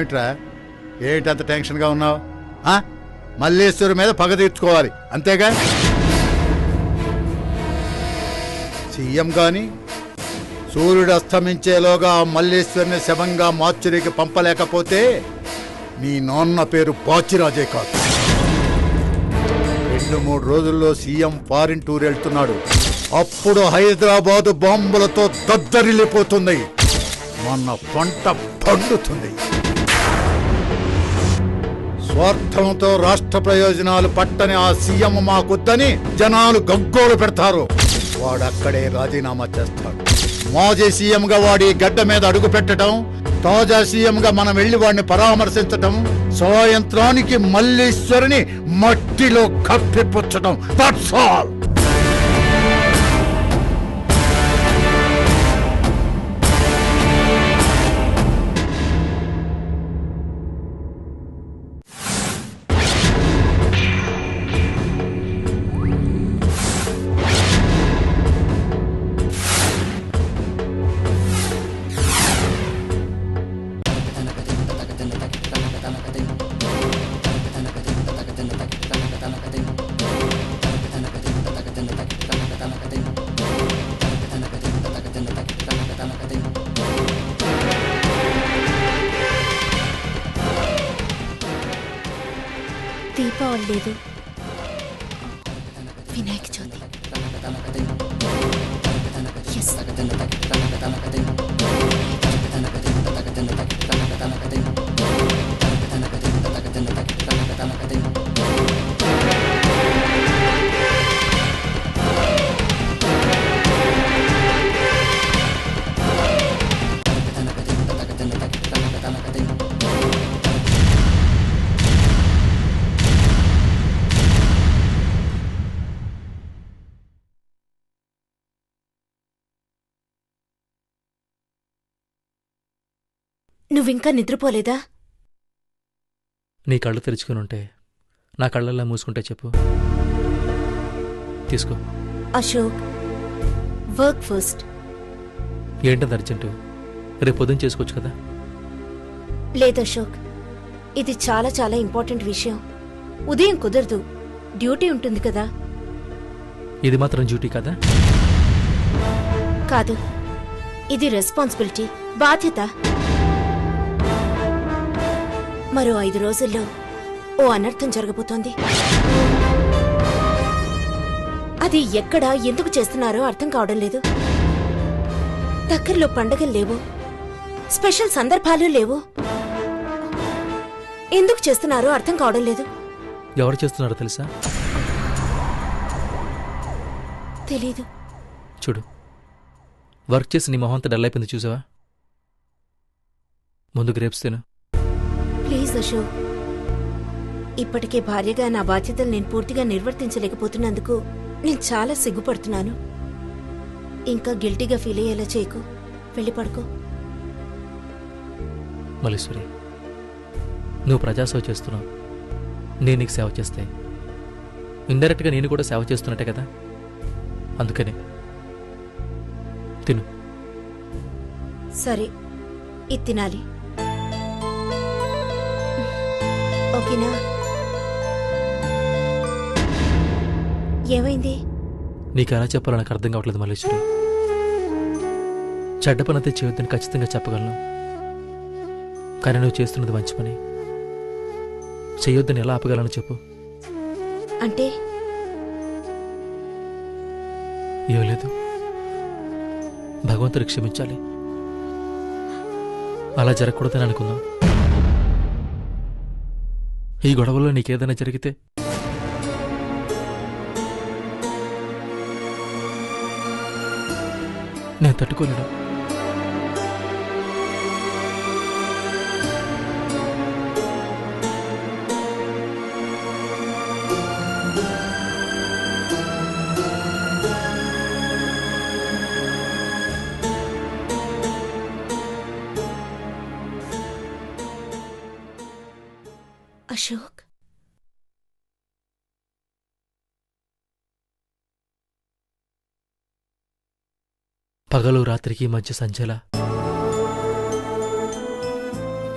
ఏమిట్రా ఏంటంత టెన్షన్గా ఉన్నావు? మల్లేశ్వరి మీద పగ తీర్చుకోవాలి అంతేగా? సీఎం గాని సూర్యుడు అస్తమించేలోగా మల్లేశ్వరిని శవంగా మార్చురికి పంపలేకపోతే నీ నాన్న పేరు బాచిరాజే కాదు. 2-3 రోజుల్లో సీఎం ఫారిన్ టూర్ వెళ్తున్నాడు. అప్పుడు హైదరాబాదు బాంబులతో దద్దరిల్లిపోతుంది. మన పంట పండుతుంది. స్వార్థంతో రాష్ట్ర ప్రయోజనాలు పట్టని ఆ సీఎం మాకొద్దని జనాలు గగ్గోలు పెడతారు. వాడక్కడే రాజీనామా చేస్తాడు. మాజీ సీఎంగా వాడి గడ్డ మీద అడుగు పెట్టడం, తాజా సీఎంగా మనం వెళ్లి వాడిని పరామర్శించడం, సాయంత్రానికి మల్లేశ్వరిని మట్టిలో కప్పిపుచ్చడం. That's all. దీపావళి లేదు, వినాయక చవితి. నువ్వింకా నిద్రపోలేదా? నీ కళ్ళు తెరుచుకుని ఉంటే నా కళ్ళల్లా మూసుకుంటే చెప్పు. తీసుకో. Ashok, work first. ఏంటది అర్జెంటు? రేపు పొద్దున చేసుకోవచ్చు కదా? లేదు అశోక్, ఇది చాలా చాలా ఇంపార్టెంట్ విషయం. ఉదయం కుదరదు, డ్యూటీ ఉంటుంది కదా. ఇది మాత్రం డ్యూటీ కదా? కాదు, ఇది రెస్పాన్సిబిలిటీ, బాధ్యత. మరో 5 రోజుల్లో ఓ అనర్థం జరగబోతోంది. అది ఎక్కడ, ఎందుకు చేస్తున్నారో అర్థం కావడం లేదు. దగ్గరలో పండగలు లేవు, స్పెషల్ సందర్భాలు లేవు. ఎందుకు చేస్తున్నారో అర్థం కావడం లేదు. ఎవరు చేస్తున్నారో తెలుసా? తెలీదు. చూడు, వర్క్ చేసి నీ మొహంతా డల్ అయిపోయింది చూసావా? ముందు గ్రేప్స్ తిను. ప్లీజ్ అశోక్, ఇప్పటికే భార్యగా నా బాధ్యతలు నేను పూర్తిగా నిర్వర్తించలేకపోతున్నందుకు నేను చాలా సిగ్గుపడుతున్నాను. ఇంకా గిల్టీగా ఫీల్ అయ్యేలా చేయకు. వెళ్ళి పడుకో. మల్లేశ్వరి, నువ్వు ప్రజాసేవ చేస్తున్నావు, నేను నీకు సేవ చేస్తే ఇండైరెక్ట్గా నేను కూడా సేవ చేస్తున్నట్టే కదా. అందుకనే తిను. సరే, ఇది తినాలి. ఓకేనా? ఏమైంది? నీకు ఎలా చెప్పాలో నాకు అర్థం కావట్లేదు మల్లేశ్వరి. చెడ్డ పని అయితే చేయొద్దని ఖచ్చితంగా చెప్పగలను, కానీ నువ్వు చేస్తున్నది మంచి పని. చెయ్యొద్దని ఎలా ఆపగలను చెప్పు. అంటే ఏం లేదు, భగవంతుడు క్షమించాలి. అలా జరగకూడదని అనుకుందాం. ఈ గొడవలో నీకేదైనా జరిగితే నేను తట్టుకోలేను. అశోక్, పగలు రాత్రికి మధ్య సంచల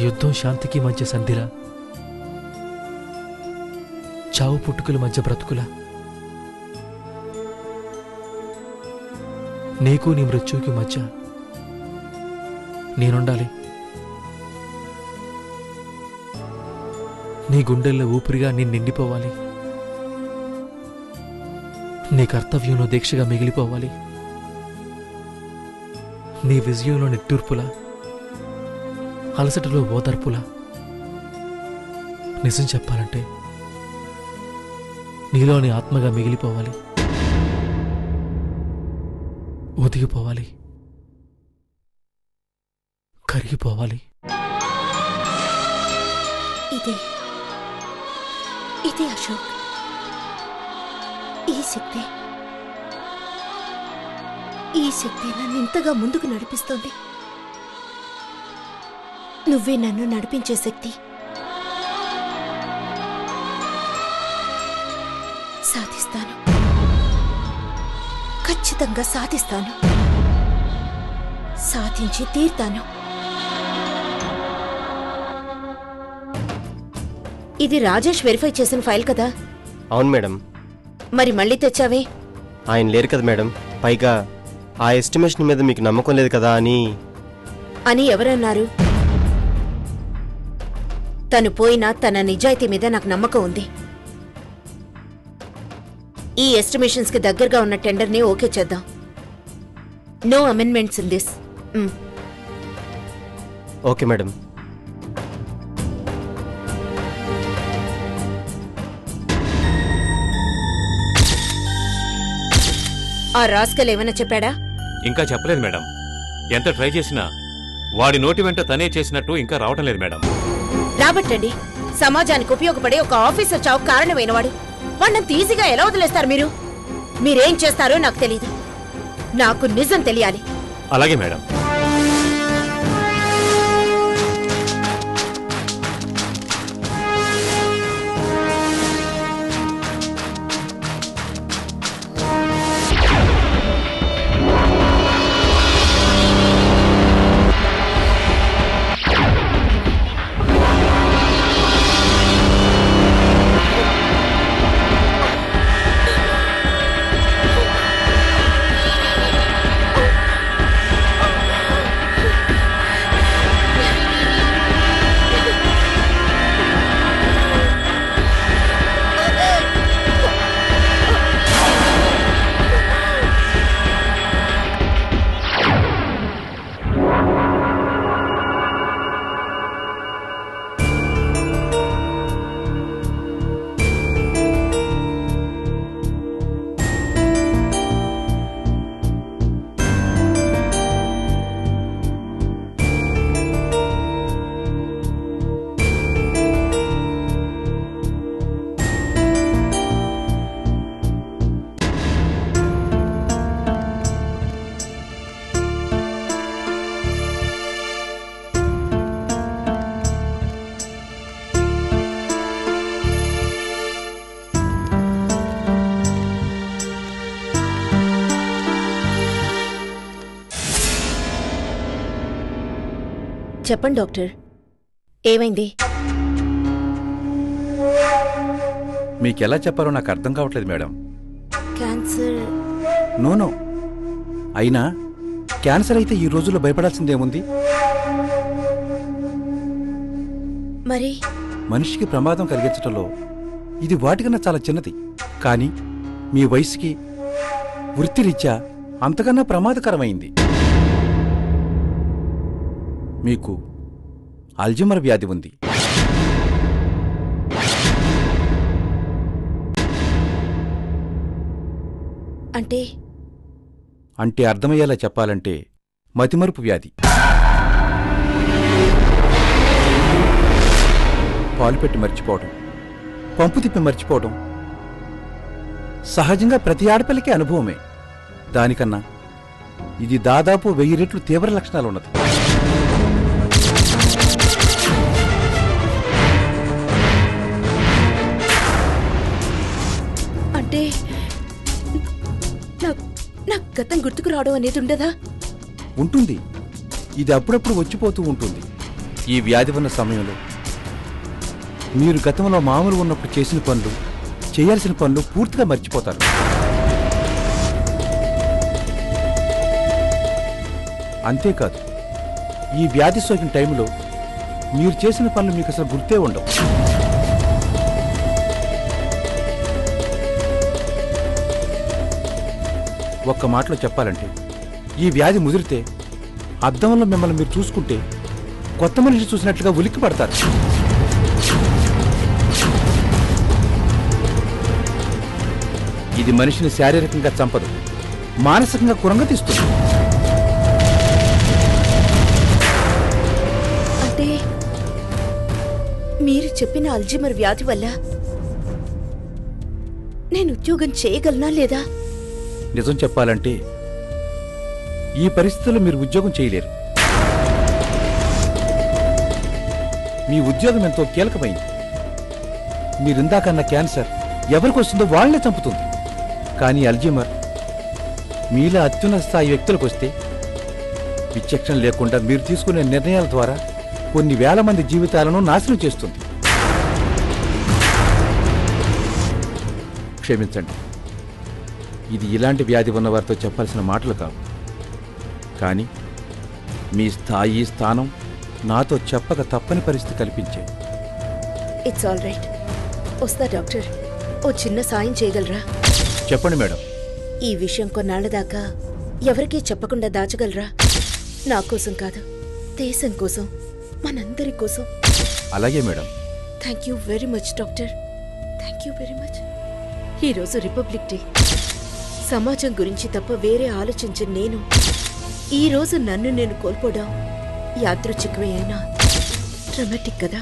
యుద్ధం శాంతికి మధ్య సంధిలా, చావు పుట్టుకల మధ్య బ్రతుకులా, నీకు నీ మృత్యువుకి మధ్య నేనుండాలి. నీ గుండెల్లో ఊపిరిగా నేను నిండిపోవాలి. నీ కర్తవ్యంలో దీక్షగా మిగిలిపోవాలి. నీ విజయంలో నిట్టూర్పులా, అలసటలో ఓదార్పులా. నిజం చెప్పాలంటే నీలోని ఆత్మగా మిగిలిపోవాలి, ఒదిగిపోవాలి, కరిగిపోవాలి. ఇదే ఇదే అశోక్, ఈ శక్తి నన్ను ఇంతగా ముందుకు నడిపిస్తోంది. నువ్వే నన్ను నడిపించే శక్తి. సాధిస్తాను, ఖచ్చితంగా సాధిస్తాను, సాధించి తీర్తాను. ఇది రాజేష్ వెరిఫై చేసిన ఫైల్ కదా? అవును మేడం. మరి మళ్ళీ తెచ్చావే? ఆయన లేరు కదా మేడం. పైగా ఆ ఎస్టిమేషన్ మీద మీకు నమ్మకం లేదు కదా అని ఎవరన్నారు? తను పోయినా తన నిజాయితీ మీద నాకు నమ్మకం ఉంది. ఈ ఎస్టిమేషన్స్ కి దగ్గరగా ఉన్న టెండర్ని ఓకే చేద్దాం. No amendments in this. Okay madam. ఆ రాస్కల్ ఏమైనా చెప్పాడా? ఇంకా చెప్పలేదు మేడం. ఎంత ట్రై చేసినా వాడి నోటి వెంట తనే చేసినట్టు ఇంకా రావటం లేదు మేడం. రాబట్టండి. సమాజానికి ఉపయోగపడే ఒక ఆఫీసర్ చావు కారణమైనవాడు వాడినంత ఈజీగా ఎలా వదిలేస్తారు మీరు? మీరేం చేస్తారో నాకు తెలీదు. నాకు నిజం తెలియాలి. అలాగే మేడం. చెప్పండి డాక్టర్, ఏమైంది? మీకెలా చెప్పాలో నాకు అర్థం కావట్లేదు మేడం. క్యాన్సర్? నోనో. అయినా క్యాన్సర్ అయితే ఈ రోజుల్లో భయపడాల్సిందేముంది? మరి మనిషికి ప్రమాదం కలిగించటంలో ఇది వాటికన్నా చాలా చిన్నది. కానీ మీ వయసుకి వృత్తిరీత్యా అంతకన్నా ప్రమాదకరమైంది. మీకు అల్జీమర్ వ్యాధి ఉంది. అంటే అర్థమయ్యేలా చెప్పాలంటే మతిమరుపు వ్యాధి. పాలు పెట్టి మర్చిపోవడం, పంపు తిప్పి మర్చిపోవడం సహజంగా ప్రతి ఆడపిల్లకి అనుభవమే. దానికన్నా ఇది దాదాపు 1000 రెట్లు తీవ్ర లక్షణాలున్నది. అంటే నాకు గతం గుర్తుకు రావడం అనేది ఉండదా? ఉంటుంది. ఇది అప్పుడప్పుడు వచ్చిపోతూ ఉంటుంది. ఈ వ్యాధి ఉన్న సమయంలో మీరు గతంలో మామూలు ఉన్నప్పుడు చేసిన పనులు, చేయాల్సిన పనులు పూర్తిగా మర్చిపోతారు. అంతేకాదు, ఈ వ్యాధి సోకిన టైంలో మీరు చేసిన పనులు మీకు అసలు గుర్తే ఉండవు. ఒక్క మాటలో చెప్పాలంటే, ఈ వ్యాధి ముదిరితే అద్దంలో మిమ్మల్ని మీరు చూసుకుంటే కొత్త మనిషి చూసినట్లుగా ఉలిక్కి పడతారు. ఇది మనిషిని శారీరకంగా చంపదు, మానసికంగా కురంగతీస్తుంది. అంటే మీరు చెప్పిన అల్జీమర్ వ్యాధి వల్ల నేను ఉద్యోగం చేయగలనా లేదా? నిజం చెప్పాలంటే ఈ పరిస్థితుల్లో మీరు ఉద్యోగం చేయలేరు. మీ ఉద్యోగం ఎంతో కీలకమైంది. మీరిందాకన్న క్యాన్సర్ ఎవరికి వస్తుందో వాళ్ళనే చంపుతుంది. కానీ అల్జీమర్ మీలో అత్యున్నత స్థాయి వ్యక్తులకు వస్తే విచక్షణ లేకుండా మీరు తీసుకునే నిర్ణయాల ద్వారా కొన్ని వేల మంది జీవితాలను నాశనం చేస్తుంది. క్షమించండి, ఇది ఇలాంటి వ్యాధి ఉన్నవారితో చెప్పాల్సిన మాటలు కావు. కానీ మీ స్థాయి, స్థానం నాతో చెప్పక తప్పని పరిస్థితి కల్పించాయి. It's all right. వస్తా డాక్టర్. ఓ చిన్న సాయం చేయగలరా? చెప్పండి మేడం. ఈ విషయం కొన్నాళ్ల దాకా ఎవరికీ చెప్పకుండా దాచగలరా? నా కోసం కాదు, దేశం కోసం, మనందరి కోసం. అలాగే madam. Thank you very much doctor. Thank you very much. ఈరోజు రిపబ్లిక్ డే. సమాజం గురించి తప్ప వేరే ఆలోచించని నేను ఈరోజు నన్ను నేను కోల్పోవడం యాదృచ్ఛికమే అయినా డ్రామాటిక్ కదా.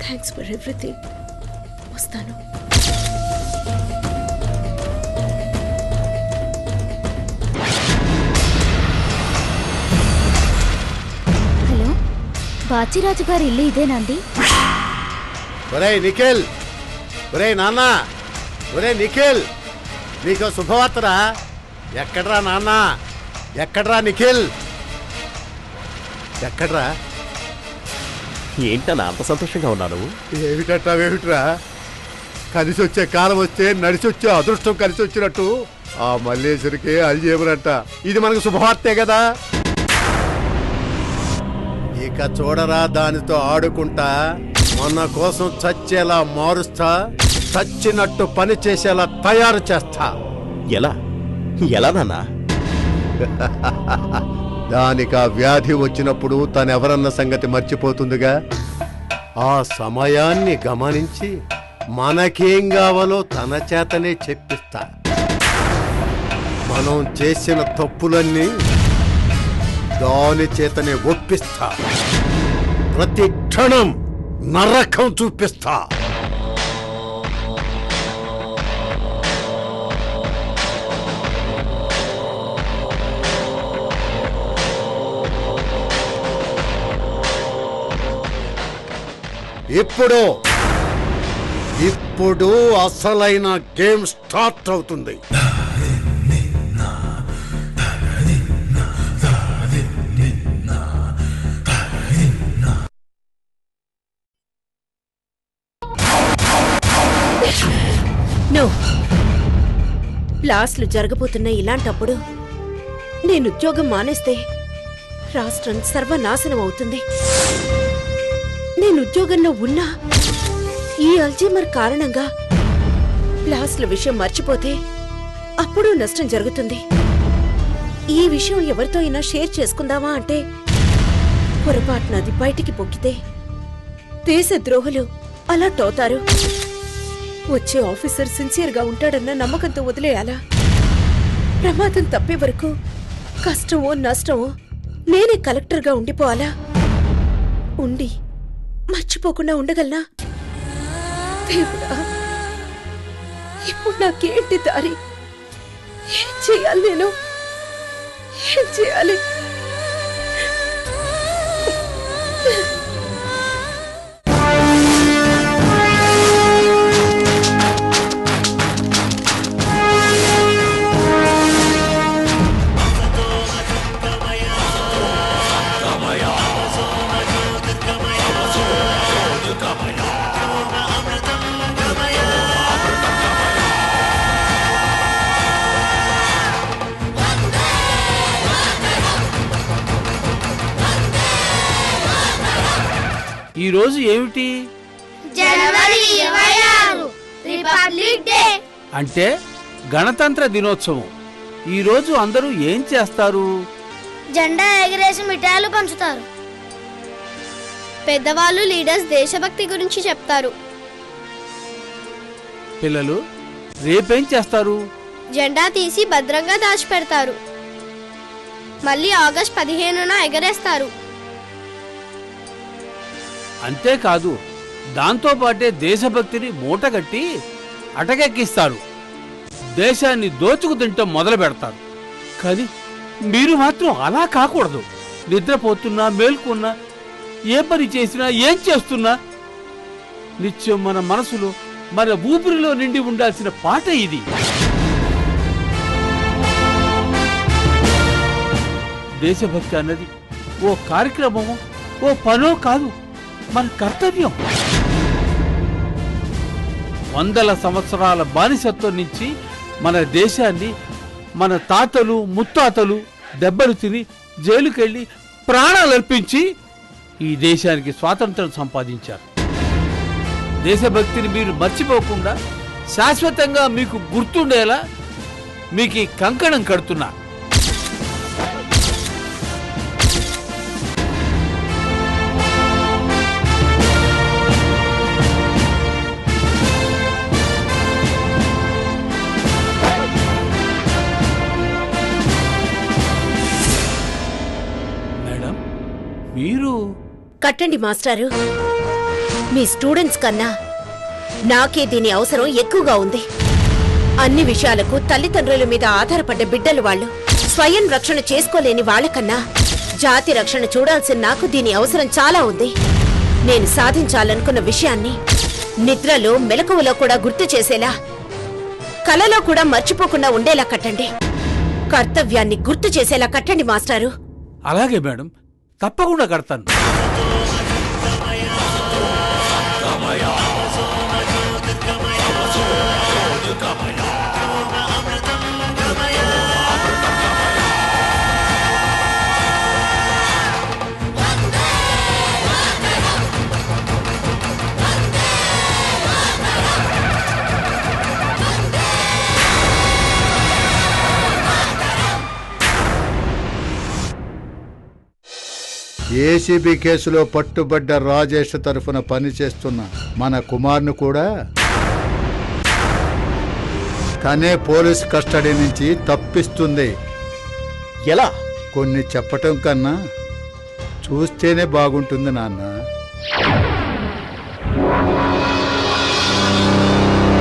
Thanks for everything. వస్తాను. హలో, బాచిరాజు గారి ఇల్లు ఇదేనండి? ఒరేయ్ నిఖిల్, ఒరేయ్ నాన్న, ఒరే నిఖిల్, నీకు శుభవార్తరా. ఎక్కడ్రా నాన్న, ఎక్కడ్రా నిఖిల్, ఎక్కడ్రా? ఏంటన్నా అంత సంతోషంగా ఉన్నాను? ఏమిటంటావేమిట్రా? కలిసి వచ్చే కాలం వస్తే నడిచి వచ్చే అదృష్టం కలిసి వచ్చినట్టు ఆ మల్లేశ్వరికి అల్జీమర్. ఇది మనకు శుభవార్తే కదా. ఇక చూడరా, దానితో ఆడుకుంటా, మన కోసం చచ్చేలా మారుస్తా, చచ్చినట్టు పని చేసేలా తయారు చేస్తా. ఎలా ఎలా నాన్నా? దానికి ఆ వ్యాధి వచ్చినప్పుడు తనెవరన్న సంగతి మర్చిపోతుందిగా. ఆ సమయాన్ని గమనించి మనకేం కావాలో తన చేతనే చెప్పిస్తా. మనం చేసిన తప్పులన్నీ దాని చేతనే ఒప్పిస్తా. ప్రతి క్షణం నరకం చూపిస్తా. ఇప్పుడు అసలైన గేమ్ స్టార్ట్ అవుతుంది. నో, క్లాసులు జరగబోతున్న ఇలాంటప్పుడు నేను ఉద్యోగం మానేస్తే రాష్ట్రం సర్వనాశనం అవుతుంది. నేను ఉద్యోగంలో ఉన్నా ఈ అల్జీమర్ కారణంగా క్లాసుల విషయం మర్చిపోతే అప్పుడు నష్టం జరుగుతుంది. ఈ విషయం ఎవరితో అయినా షేర్ చేసుకుందామా అంటే పొరపాటున అది బయటికి పొక్కితే దేశద్రోహులు అలర్ట్ అవుతారు. వచ్చే ఆఫీసర్ సిన్సియర్గా ఉంటాడన్న నమ్మకంతో వదిలేయాలా? ప్రమాదం తప్పే వరకు కష్టమో నష్టమో నేనే కలెక్టర్గా ఉండిపోవాలా? ఉండి మర్చిపోకుండా ఉండగలనా? దేవుడా, ఇప్పుడు నాకేంటి దారి? ఏం చేయాలి నేను? ఏం చేయాలి? ఈరోజు ఏమిటి? జనవరి 26 రిపబ్లిక్ డే అంటే గణతంత్ర దినోత్సవం. ఈరోజు అందరూ ఏం చేస్తారు? జెండా ఎగరేసి మిఠాయిలు పంచుతారు. పెద్దవాళ్ళు లీడర్స్ దేశభక్తి గురించి చెప్తారు. పిల్లలు రేపేం చేస్తారు? జెండా తీసి భద్రంగా దాచిపెడతారు. మళ్ళీ ఆగస్ట్ 15న ఎగరేస్తారు. అంతేకాదు, దాంతో పాటే దేశభక్తిని మూటగట్టి అటకెక్కిస్తారు. దేశాన్ని దోచుకు తింటాం మొదలు పెడతారు. కానీ మీరు మాత్రం అలా కాకూడదు. నిద్రపోతున్నా, మేల్కొన్నా, ఏ పని చేసినా, ఏం చేస్తున్నా నిత్యం మన మనసులో, మన ఊపిరిలో నిండి ఉండాల్సిన పాట ఇది. దేశభక్తి అన్నది ఓ కార్యక్రమమో, ఓ పనో కాదు, మన కర్తవ్యం. వందల సంవత్సరాల బానిసత్వం నుంచి మన దేశాన్ని మన తాతలు ముత్తాతలు దెబ్బలు తిని జైలుకెళ్ళి ప్రాణాలర్పించి ఈ దేశానికి స్వాతంత్రం సంపాదించారు. దేశభక్తిని మీరు మర్చిపోకుండా శాశ్వతంగా మీకు గుర్తుండేలా మీకు ఈ కంకణం కడుతున్నా. మేడం, మీరు కట్టండి మాస్టారు. మీ స్టూడెంట్స్ కన్నా నాకే దీని అవసరం ఎక్కువగా ఉంది. అన్ని విషయాలకు తల్లిదండ్రుల మీద ఆధారపడ్డ బిడ్డలు వాళ్ళు. స్వయం రక్షణ చేసుకోలేని వాళ్ళకన్నా జాతి రక్షణ చూడాల్సిన నాకు దీని అవసరం చాలా ఉంది. నేను సాధించాలనుకున్న విషయాన్ని నిద్రలో మెలకువలో కూడా గుర్తు చేసేలా, కలలో కూడా మర్చిపోకుండా ఉండేలా కట్టండి. కర్తవ్యాన్ని గుర్తు చేసేలా కట్టండి మాస్టారు. అలాగే మేడం, తప్పకుండా కడతాను. ఏసీబీ కేసులో పట్టుబడ్డ రాజేష్ తరఫున పనిచేస్తున్న మన కుమార్ను కూడా తనే పోలీస్ కస్టడీ నుంచి తప్పిస్తుంది. ఎలా? కొన్ని చెప్పటం కన్నా చూస్తేనే బాగుంటుంది నాన్న.